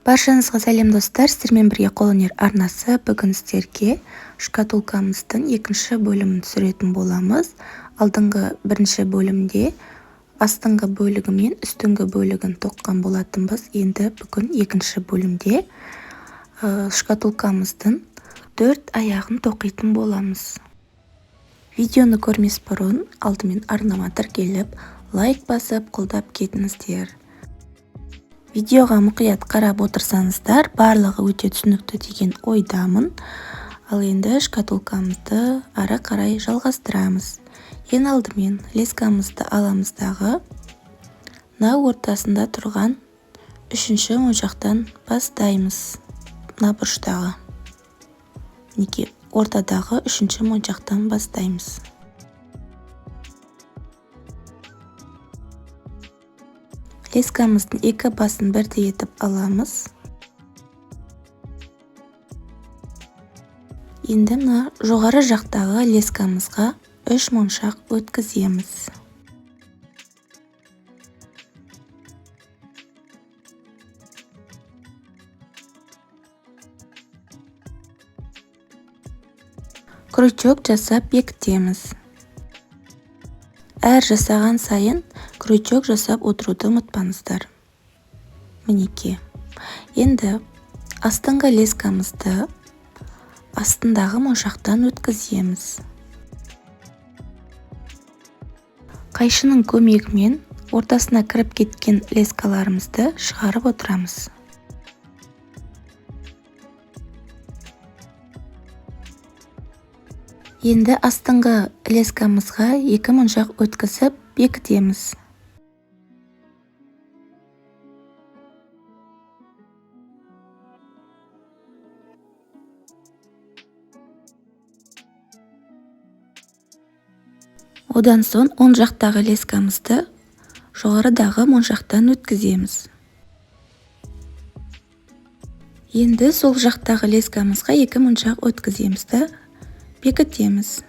Баршаңызға сәлем достар, сіздермен бірге қолөнер арнасы. Бүгін сіздерге шкатулкамыздың екінші бөлімін түсіретін боламыз. Алдыңғы бірінші бөлімде астыңғы бөлігі мен үстіңгі бөлігін тоққан болатынбыз. Енді бүгін екінші бөлімде шкатулкамыздың 4 аяғын тоқитын боламыз. Видеоны көрмес бұрын алдымен арнама тіркеліп, лайк басып, қолдап кетіңіздер. Видеоға мұқият қарап отырсаңыздар, барлығы өте түсінікті деген ойдамын. Ал енді шкатулкамызды ары қарай жалғастырамыз. Ең алдымен лескамызды аламыздағы ортасында тұрған үшінші моншақтан бастаймыз. Бұрыштағы. Мінекей, ортадағы үшінші моншақтан бастаймыз. Лескамыздың екі басын бірдей етіп аламыз. Енді жоғары жақтағы лескамызға 3 моншақ өткіземіз. Крючок жасап бекітеміз. Әр жасаған сайын крючок жасап отыруды ұмытпаңыздар. Мінекей. Енді астыңғы лескамызды астындағы моншақтан өткіземіз. Қайшының көмегімен ортасына кіріп кеткен лескаларымызды шығарып отырамыз. Енді астыңғы лескамызға 2 моншақ өткізіп бекітеміз. Одан соң оң жақтағы лескамызды жоғарыдағы моншақтан өткіземіз. Енді сол жақтағы лескамызға 2 моншақ өткіземіз де бекітеміз.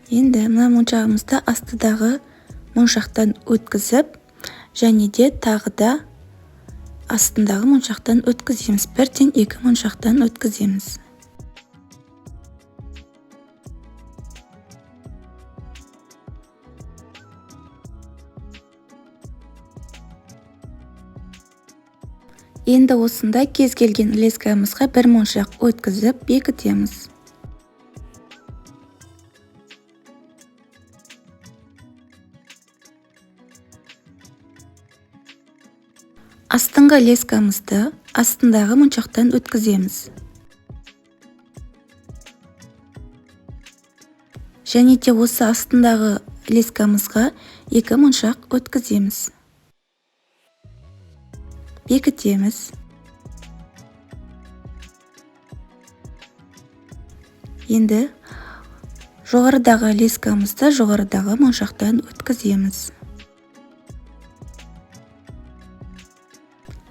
Енді мына моншағымызды астыдағы моншақтан өткізіп, және де тағы да астындағы моншақтан өткіземіз. Бірден 2 моншақтан өткіземіз. Енді осында кез келген лескамызға 1 моншақ өткізіп бекітеміз. Астыңғы лескамызды астындағы моншақтан өткіземіз. Және де осы астындағы лескамызға 2 моншақ өткіземіз. Бекітеміз. Енді жоғарыдағы лескамызды жоғарыдағы моншақтан өткіземіз.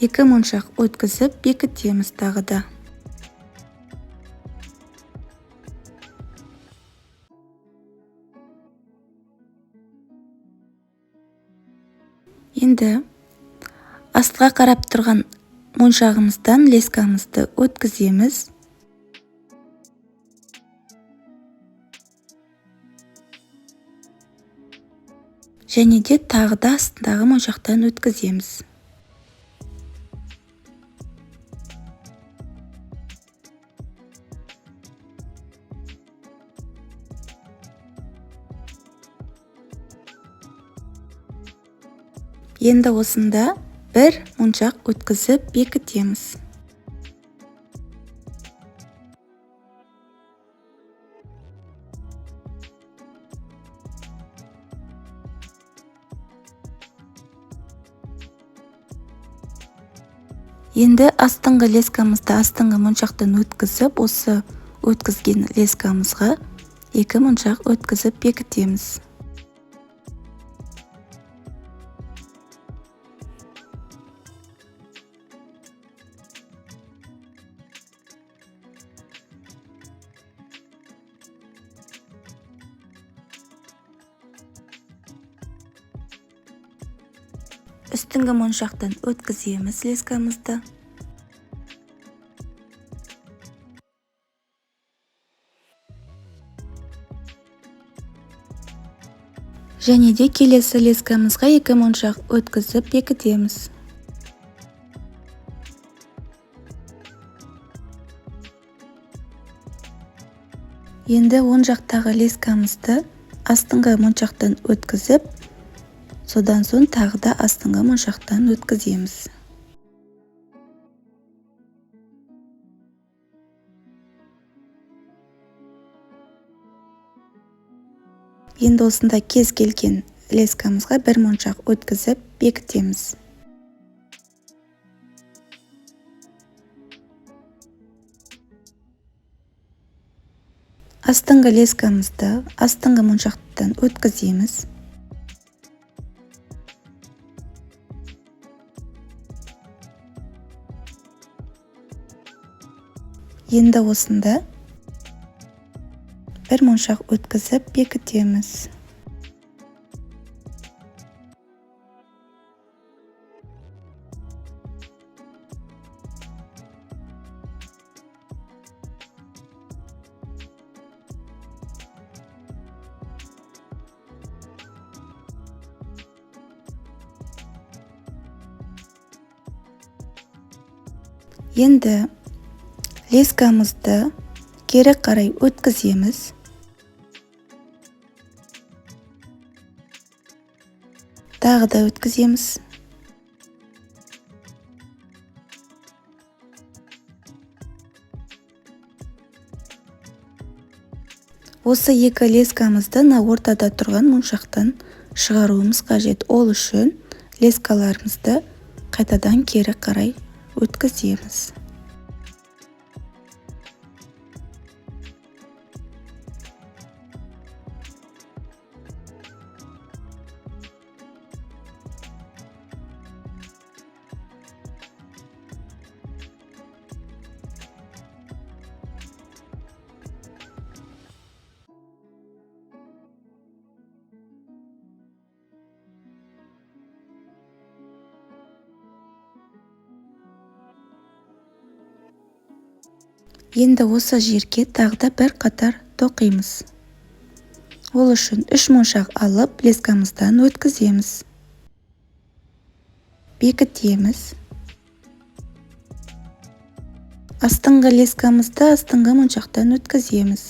2 моншақ өткізіп бекітеміз тағы да. Енді астыға қарап тұрған моншағымыздан лескамызды өткіземіз. Және де тағы да астындағы моншақтан өткіземіз. Енді осында 1 моншақ өткізіп бекітеміз. Енді астыңғы лескамызды астыңғы моншақтан өткізіп, осы өткізген лескамызға 2 моншақ өткізіп бекітеміз. үстіңгі моншақтан өткіземіз лескамызды. Және де келесі лескамызға 2 моншақ өткізіп бекітеміз. Енді оң жақтағы лескамызды астыңғы моншақтан өткізіп, содан соң тағы да астыңғы моншақтан өткіземіз. Енді осында кез келген лескамызға 1 моншақ өткізіп бекітеміз. Астыңғы лескамызды астыңғы моншақтан өткіземіз. Енді осында 1 моншақ өткізіп бекітеміз. Енді лескамызды кері қарай өткіземіз. Тағы да өткіземіз. Осы 2 лескамызды ортада тұрған моншақтан шығаруымыз қажет. Ол үшін лескаларымызды қайтадан кері қарай өткіземіз. Енді осы жерге тағы да 1 қатар тоқимыз. Ол үшін 3 моншақ алып лескамыздан өткіземіз. Бекітеміз. Астыңғы лескамызды астыңғы моншақтан өткіземіз.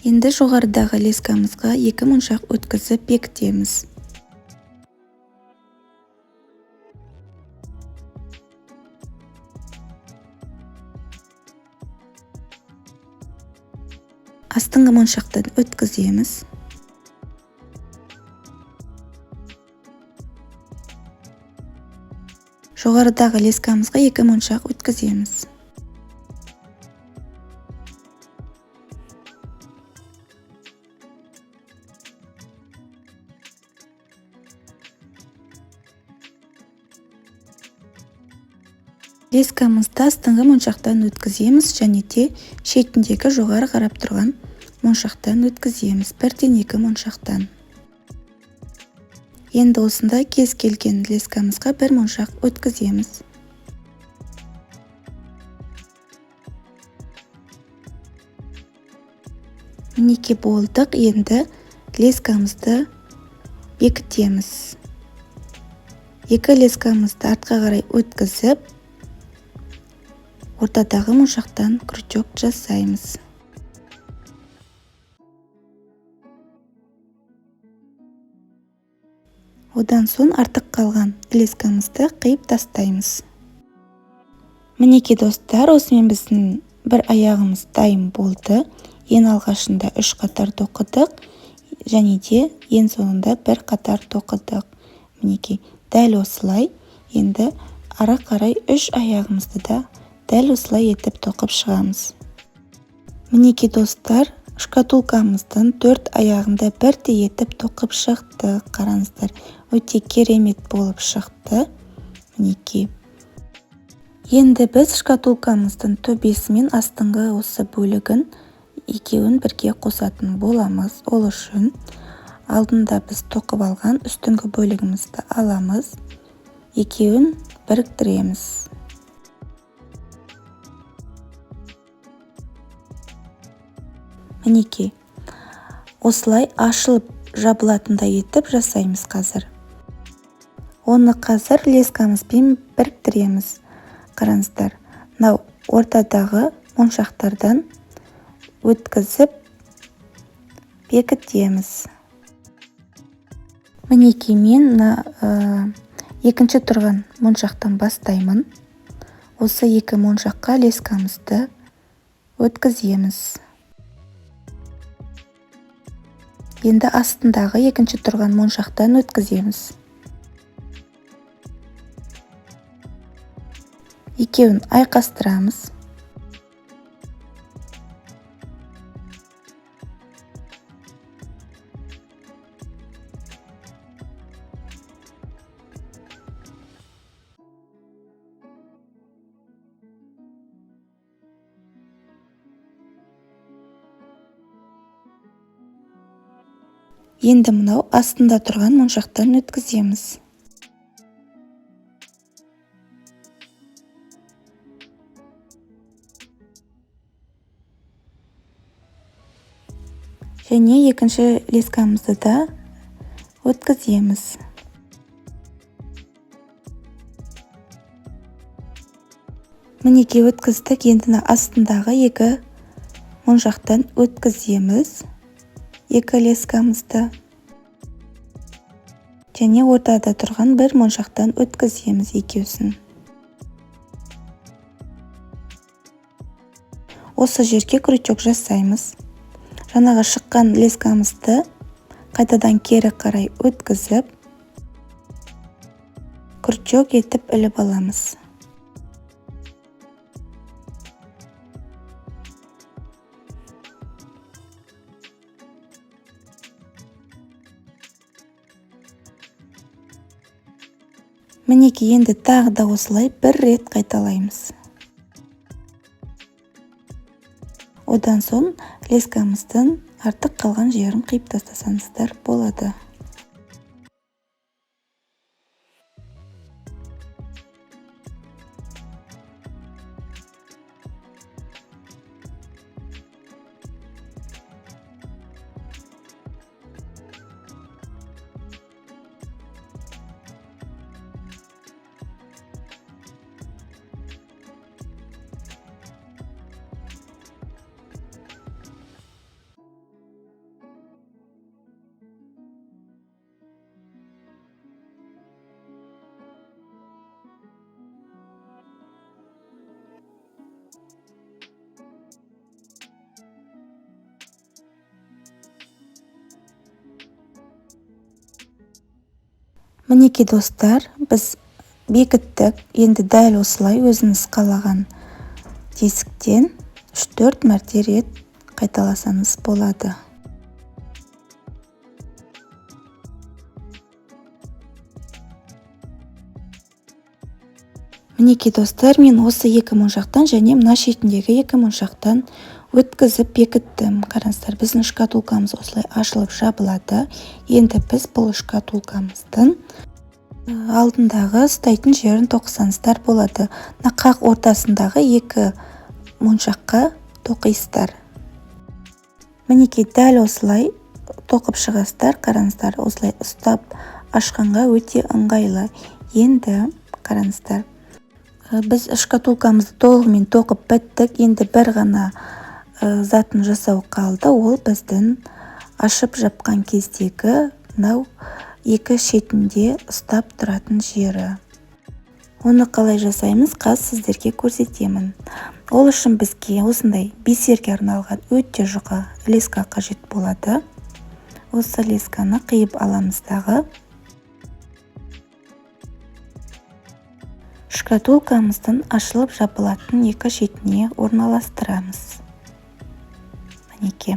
Енді жоғарыдағы лескамызға 2 моншақ өткізіп бекітеміз. Астыңғы моншақтан өткіземіз. Жоғарыдағы лескамызға 2 моншақ өткіземіз. Лескамызды астыңғы моншақтан өткіземіз және де шетіндегі жоғары қарап тұрған моншақтан өткіземіз. 1-2 моншақтан. Енді осында кез келген лескамызға 1 моншақ өткіземіз. Мінекей болдық. Енді лескамызды бекітеміз. 2 лескамызды артқа қарай өткізіп, ортадағы моншақтан крючок жасаймыз. Одан соң артық қалған лескамызды қиып тастаймыз. Мінекей достар, осымен біздің бір аяғымыз дайын болды. Ең алғашында 3 қатар тоқыдық және де ең соңында 1 қатар тоқыдық. Мінекей дәл осылай. Енді ары қарай 3 аяғымызды да дәл осылай етіп тоқып шығамыз. Мінекей достар, шкатулкамыздың 4 аяғында бірдей етіп тоқып шықты. Қараңыздар, өте керемет болып шықты. Мінекей. Енді біз шкатулкамыздың төбесі мен астыңғы осы бөлігін екеуін бірге қосатын боламыз. Ол үшін алдында біз тоқып алған үстіңгі бөлігімізді аламыз, екеуін біріктіреміз. Мінекей, осылай ашылып жабылатындай етіп жасаймыз қазір. Оны қазір лескамызбен біріктіреміз. Қараңыздар, мынау ортадағы моншақтардан өткізіп бекітеміз. Мінекей, мен екінші тұрған моншақтан бастаймын. Осы екі моншаққа лескамызды өткіземіз. Енді астындағы екінші тұрған моншақтан өткіземіз. Екеуін айқастырамыз. Енді мынау астында тұрған моншақтан өткіземіз. Және екінші лескамызды да өткіземіз. Мінекей, өткіздік. Енді астындағы екі моншақтан өткіземіз. Екі лескамызды. Және ортада тұрған бір моншақтан өткіземіз екеусін. Осы жерге крючок жасаймыз. Жаңағы шыққан лескамызды қайтадан кері қарай өткізіп, крючок етіп іліп аламыз. Мінекей, енді тағы да осылай бір рет қайталаймыз. Одан соң лескамыздың артық қалған жерін қиып тастасаңыздар болады. Мінекей достар, біз бекіттік. Енді дәл осылай өзіңіз қалаған тесіктен 3-4 мәрте рет қайталасаңыз болады. Мінекей достар, мен осы екі моншақтан және мына шетіндегі екі моншақтан өткізіп бекіттім. Қараңыздар, біздің шкатулкамыз осылай ашылып жабылады. Енді біз бұл шкатулкамыздың алдындағы ұстайтын жерін тоқысаңыздар болады. Қақ ортасындағы екі моншаққа тоқисыздар. Мінекей, дәл осылай тоқып шығасыздар. Қараңыздар, осылай ұстап ашқанға өте ыңғайлы. Енді қараңыздар, біз шкатулкамызды толығымен тоқып біттік. Енді бір ғана затын жасау қалды. Ол біздің ашып жапқан кездегі мынау екі шетінде ұстап тұратын жері. Оны қалай жасаймыз, қазір сіздерге көрсетемін. Ол үшін бізге осындай бисерге арналған өте жұқа леска қажет болады. Осы лесканы қиып аламыздағы шкатулкамыздың ашылып жабылатын екі шетіне орналастырамыз. Мінекей.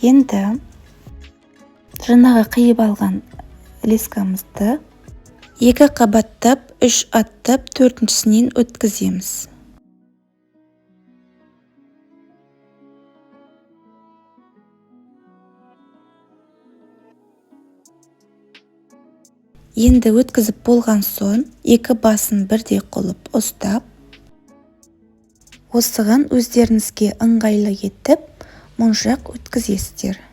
Енді жаңағы қиып алған лескамызды екі қабаттап, 3 аттап, 4-сінен өткіземіз. Енді өткізіп болған соң, екі басын бірдей қылып ұстап, осыған өздеріңізге ыңғайлы етіп, моншақ өткізесіздер.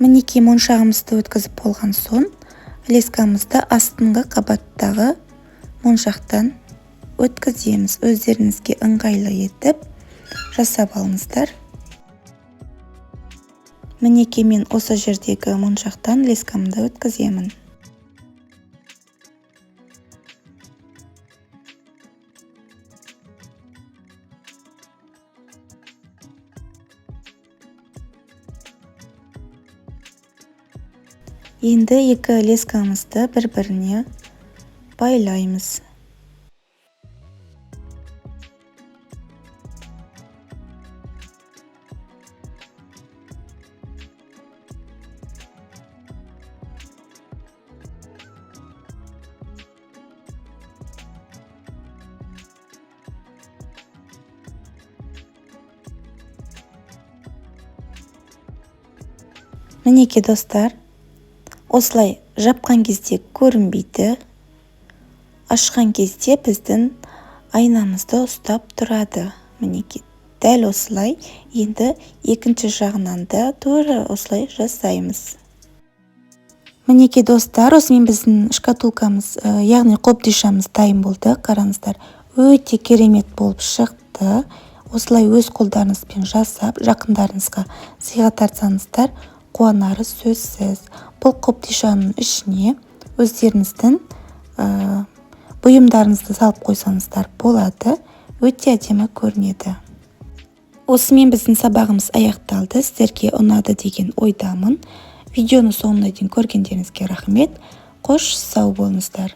Мінекей моншағымызды өткізіп болған соң, лескамызды астыңғы қабаттағы моншақтан өткіземіз. Өздеріңізге ыңғайлы етіп жасап алыңыздар. Мінекей мен осы жердегі моншақтан лескамды өткіземін. Енді екі лескамызды бір-біріне байлаймыз. Мінекей достар, осылай жапқан кезде көрінбейді, ашқан кезде біздің айнамызды ұстап тұрады. Мінекей дәл осылай. Енді екінші жағынан да тура осылай жасаймыз. Мінекей достар, осымен біздің шкатулкамыз, яғни қобдишамыз дайын болды. Қараңыздар, өте керемет болып шықты. Осылай өз қолдарыңызбен жасап, жақындарыңызға сыйға тартсаңыздар, қуанары сөзсіз. Бұл қобдишаның ішіне өздеріңіздің бұйымдарыңызды салып қойсаңыздар болады. Өте әдемі көрінеді. Осымен біздің сабағымыз аяқталды. Сіздерге ұнады деген ойдамын. Видеоны соңына дейін көргендеріңізге рахмет. Қош сау болыңыздар.